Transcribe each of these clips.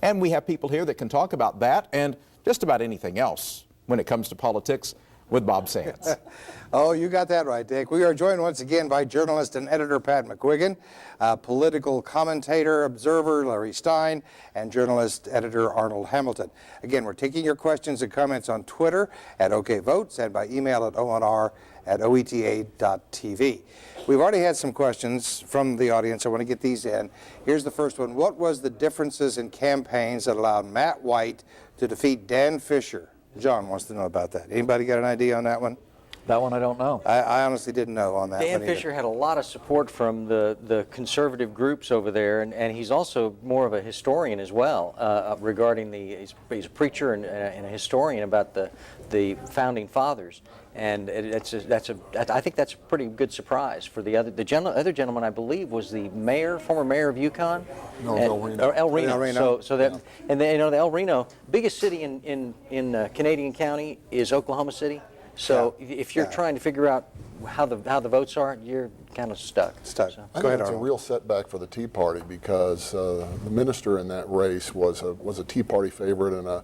And we have people here that can talk about that and just about anything else when it comes to politics with Bob Sands. Oh, you got that right, Dick. We are joined once again by journalist and editor Pat McGuigan, political commentator, observer Larry Stein, and journalist editor Arnold Hamilton. Again, we're taking your questions and comments on Twitter at OK Votes and by email at onr@oeta.tv. We've already had some questions from the audience. I want to get these in. Here's the first one. What was the differences in campaigns that allowed Matt White to defeat Dan Fisher? John wants to know about that. Anybody got an idea on that one? That one I don't know. I honestly didn't know on that one Dan Fisher had a lot of support from the conservative groups over there, and he's also more of a historian as well regarding he's a preacher and a historian about the founding fathers, and I think that's a pretty good surprise for the other gentleman. I believe was the former mayor of Yukon. No, El Reno. El Reno. El Reno. So that, and then, the El Reno, biggest city in Canadian County is Oklahoma City. So if you're trying to figure out how the votes are, you're kind of stuck. So. I think it's a real setback for the Tea Party because the minister in that race was a Tea Party favorite and a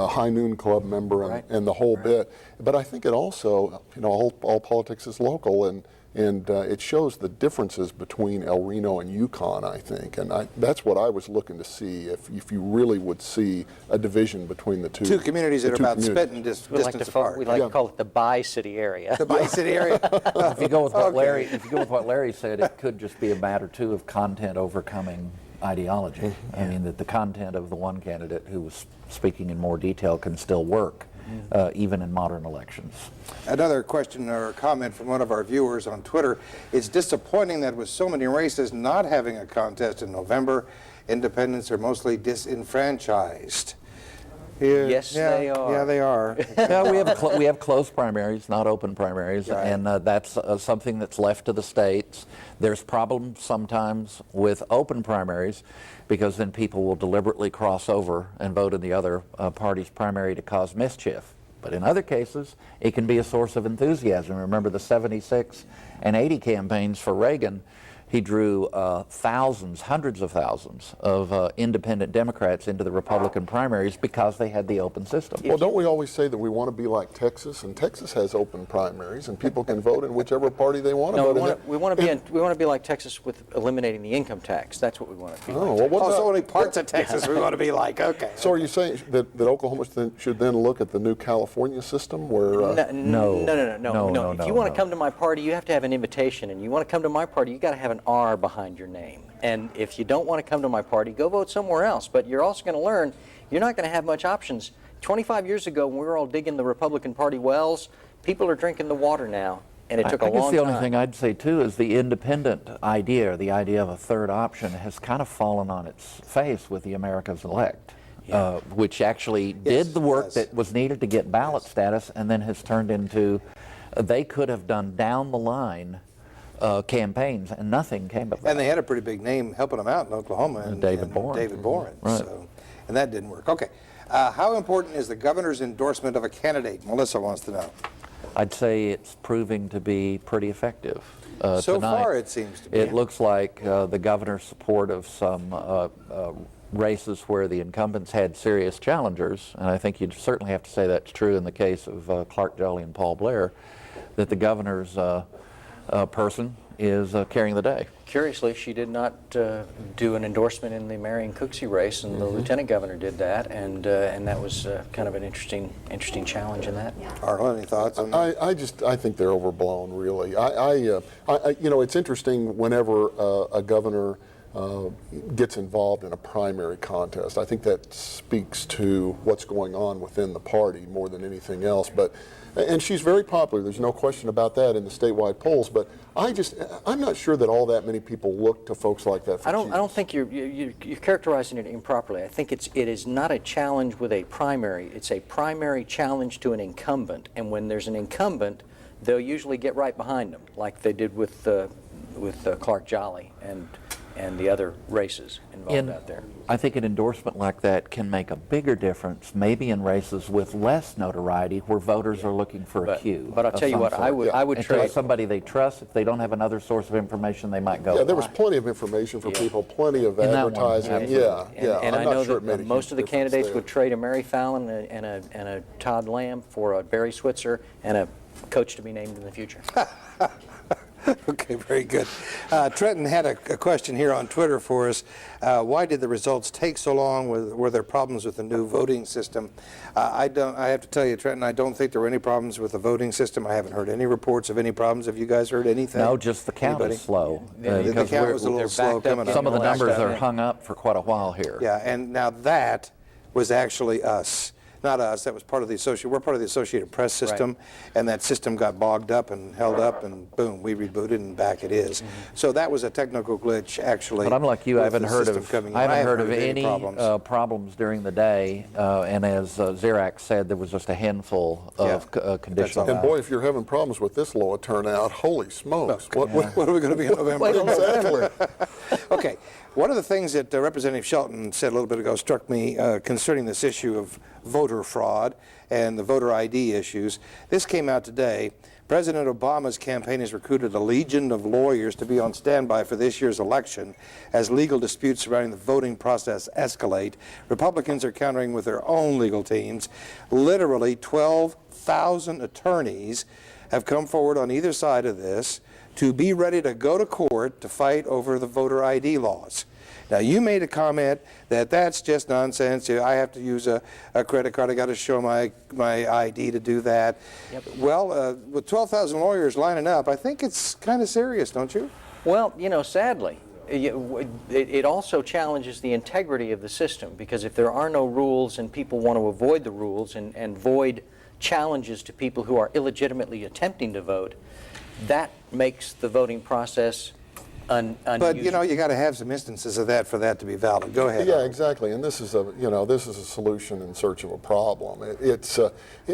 High Noon Club member and the whole bit. But I think it also, all politics is local, and it shows the differences between El Reno and Yukon, I think. And that's what I was looking to see, if you really would see a division between the two. Two communities that are about spitting distance apart. We like to call it the Bi-City area. The Bi-City area. If you go with what Larry said, it could just be a matter too of content overcoming ideology. I mean, that the content of the one candidate who was speaking in more detail can still work. Even in modern elections. Another question or comment from one of our viewers on Twitter. It's disappointing that with so many races not having a contest in November, independents are mostly disenfranchised. Yes, they are. Yeah, they are. We have closed primaries, not open primaries, and that's something that's left to the states. There's problems sometimes with open primaries because then people will deliberately cross over and vote in the other party's primary to cause mischief. But in other cases, it can be a source of enthusiasm. Remember the 76 and 80 campaigns for Reagan. He drew thousands, hundreds of thousands of independent Democrats into the Republican primaries because they had the open system. Well, don't we always say that we want to be like Texas? And Texas has open primaries, and people can vote in whichever party they want to vote in. We want to be like Texas with eliminating the income tax. That's what we want to be. So many parts of Texas we want to be like. Okay. So are you saying that Oklahoma should then look at the new California system where? No. If you want to come to my party, you have to have an invitation, and you want to come to my party, you got to have an R behind your name. And if you don't want to come to my party, go vote somewhere else. But you're also going to learn you're not going to have much options. 25 years ago, when we were all digging the Republican Party wells, people are drinking the water now, and it took a long time. I guess the only thing I'd say, too, is the independent idea, the idea of a third option, has kind of fallen on its face with the America's Elect. Which actually did the work that was needed to get ballot status, and then has turned into, they could have done down the line campaigns, and nothing came of that. And they had a pretty big name helping them out in Oklahoma. And David Boren. Right. So, and that didn't work. Okay. How important is the governor's endorsement of a candidate? Melissa wants to know. I'd say it's proving to be pretty effective. So tonight, far, it seems to be. It looks like the governor's support of some races where the incumbents had serious challengers, and I think you'd certainly have to say that's true in the case of Clark Jolly and Paul Blair, that the governor's person is carrying the day. Curiously, she did not do an endorsement in the Marion Cooksey race, and the lieutenant governor did that, and that was kind of an interesting challenge in that. Arnold, any thoughts on that? I think they're overblown, really. It's interesting whenever a governor gets involved in a primary contest. I think that speaks to what's going on within the party more than anything else. And she's very popular. There's no question about that in the statewide polls. But I'm not sure that all that many people look to folks like that for I don't think you're characterizing it improperly. I think it is not a challenge with a primary. It's a primary challenge to an incumbent. And when there's an incumbent, they'll usually get right behind them, like they did with Clark Jolly. And and the other races involved out there. I think an endorsement like that can make a bigger difference, maybe in races with less notoriety where voters are looking for a cue. But I'll of tell you some what, I sort. would And to trade. somebody they trust. If they don't have another source of information, they might go. Yeah, there was plenty of information for people, plenty of In that one, advertising. absolutely. And I'm I not know sure it made that a most of the huge difference candidates there. would trade a Mary Fallin and a Todd Lamb for a Barry Switzer and a coach to be named in the future. Okay, very good. Trenton had a question here on Twitter for us. Why did the results take so long? Were there problems with the new voting system? I have to tell you, Trenton, I don't think there were any problems with the voting system. I haven't heard any reports of any problems. Have you guys heard anything? No, just the count Anybody? is slow. The because count was a little they're slow backed up coming up. some of the Last numbers time, are yeah. hung up for quite a while here. Yeah, and now that was actually us. Not us, that was part of the we're part of the Associated Press system, and that system got bogged up and held up, and boom, we rebooted, and back it is. So that was a technical glitch, actually. But I'm like you, I with haven't the heard system of coming in. I haven't heard of any any problems during the day. And as Xerox said, there was just a handful of conditional. all. And boy, if you're having problems with this low a turnout, holy smokes. What What are we going to be in November? exactly. Okay, one of the things that Representative Shelton said a little bit ago struck me concerning this issue of voter fraud and the voter ID issues. This came out today. President Obama's campaign has recruited a legion of lawyers to be on standby for this year's election as legal disputes surrounding the voting process escalate. Republicans are countering with their own legal teams. Literally 12,000 attorneys have come forward on either side of this to be ready to go to court to fight over the voter ID laws. Now, you made a comment that that's just nonsense. I have to use a credit card. I got to show my ID to do that. Yep. Well, with 12,000 lawyers lining up, I think it's kind of serious, don't you? Well, you know, sadly, it also challenges the integrity of the system, because if there are no rules and people want to avoid the rules and void challenges to people who are illegitimately attempting to vote, that makes the voting process unusable. But, you know, you got to have some instances of that for that to be valid. Go ahead. Yeah, exactly. And this is a solution in search of a problem.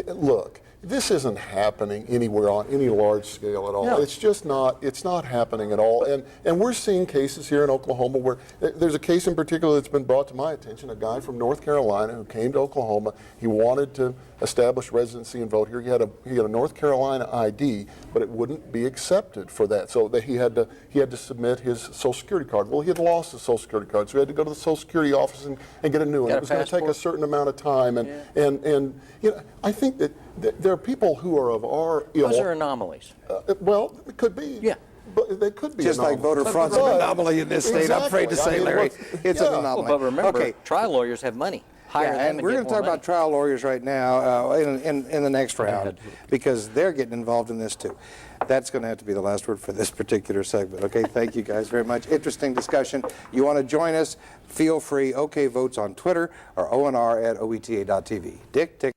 Look, this isn't happening anywhere on any large scale at all. No. It's just not. It's not happening at all. And we're seeing cases here in Oklahoma where there's a case in particular that's been brought to my attention. A guy from North Carolina who came to Oklahoma. He wanted to establish residency and vote here. He had a North Carolina ID, but it wouldn't be accepted for that. So that he had to submit his Social Security card. Well, he had lost his Social Security card, so he had to go to the Social Security office and get a new one. Got a It was going to take a passport? certain amount of time, and you know, I think that there are people who are of our ilk. Those are anomalies. Well, it could be. Yeah. But they could be Just like anomalies. voter fraud's an anomaly in this state. I'm afraid to say, Exactly. I mean, Larry, what- it's yeah. an anomaly. But remember, okay. trial lawyers have money. Hire Yeah, them and we're get going to more talk money. about trial lawyers right now in the next round, because they're getting involved in this too. That's going to have to be the last word for this particular segment. Okay, thank you guys very much. Interesting discussion. You want to join us? Feel free. OK Votes on Twitter or ONR@OETA.tv. Dick.